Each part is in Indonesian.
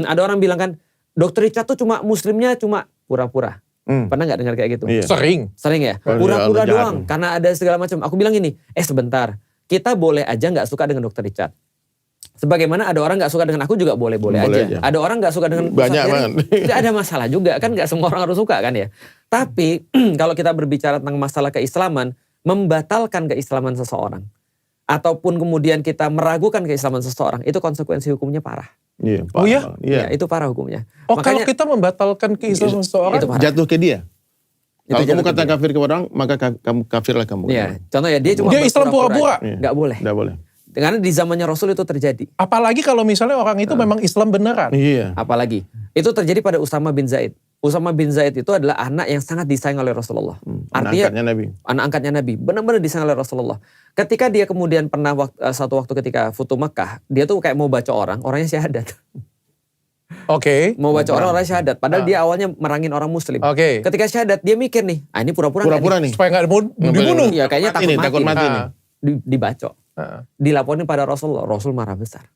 ada orang bilang kan, Dr. Richard tuh muslimnya cuma pura-pura. Pernah gak dengar kayak gitu? Iya. Sering ya? Pura-pura doang, karena ada segala macam. Aku bilang gini, sebentar, kita boleh aja gak suka dengan Dr. Richard. Sebagaimana ada orang gak suka dengan aku juga boleh-boleh aja. Ada orang gak suka dengan banyak banget. Tidak ada masalah juga kan, gak semua orang harus suka kan ya. Tapi kalau kita berbicara tentang masalah keislaman, membatalkan keislaman seseorang, ataupun kemudian kita meragukan keislaman seseorang, itu konsekuensi hukumnya parah. Iya, Oh iya? Ya, itu parah hukumnya. Makanya, kalau kita membatalkan keislaman seseorang, jatuh ke dia. Kalau kamu kata dia. kafir kepada orang, maka kamu kafirlah kamu. Iya, contoh ya, dia cuma dia Islam pura-pura. Gak boleh. Gak boleh. Karena di zamannya Rasul itu terjadi. Apalagi kalau misalnya orang itu memang Islam beneran. Iya. Apalagi. Itu terjadi pada Usama bin Zaid. Usama bin Zaid itu adalah anak yang sangat disayang oleh Rasulullah. Artinya anak angkatnya Nabi. Benar-benar disayang oleh Rasulullah. Ketika dia kemudian pernah satu waktu ketika Futu Mekah, dia tuh kayak mau baca orangnya syahadat. Oke. Mau baca orangnya syahadat. Padahal dia awalnya merangin orang muslim. Oke. Ketika syahadat dia mikir nih, ini pura-pura nih. Supaya gak dibunuh. Iya, kayaknya takut mati nih. Dibacok. Dilaporin pada Rasulullah. Rasul marah besar.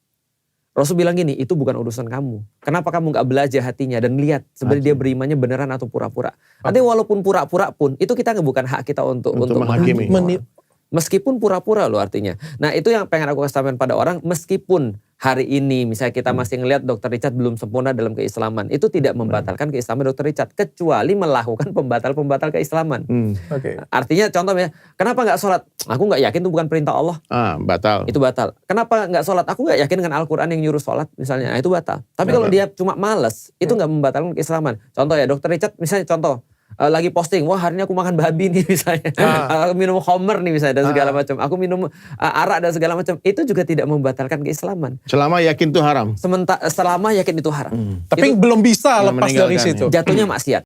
Rasul bilang gini, itu bukan urusan kamu. Kenapa kamu gak belajar hatinya dan lihat sebenarnya dia berimannya beneran atau pura-pura. Artinya walaupun pura-pura pun, itu kita bukan hak kita untuk menghakimi. Meskipun pura-pura loh artinya. Nah itu yang pengen aku kasih pada orang, meskipun hari ini misalnya kita masih ngelihat Dr. Richard belum sempurna dalam keislaman, itu tidak membatalkan keislaman Dr. Richard, kecuali melakukan pembatal-pembatal keislaman. Artinya contohnya, kenapa gak sholat? Aku gak yakin itu bukan perintah Allah. Batal. Itu batal. Kenapa gak sholat? Aku gak yakin dengan Al-Quran yang nyuruh sholat misalnya. Nah, itu batal. Tapi kalau dia cuma males, itu gak membatalkan keislaman. Contoh ya, Dr. Richard misalnya contoh, lagi posting, wah hari ini aku makan babi nih misalnya, aku minum khamr nih misalnya dan segala macam, aku minum arak dan segala macam, itu juga tidak membatalkan keislaman. Selama yakin itu haram. Selama yakin itu haram. Tapi belum bisa lepas dari situ. Jatuhnya maksiat.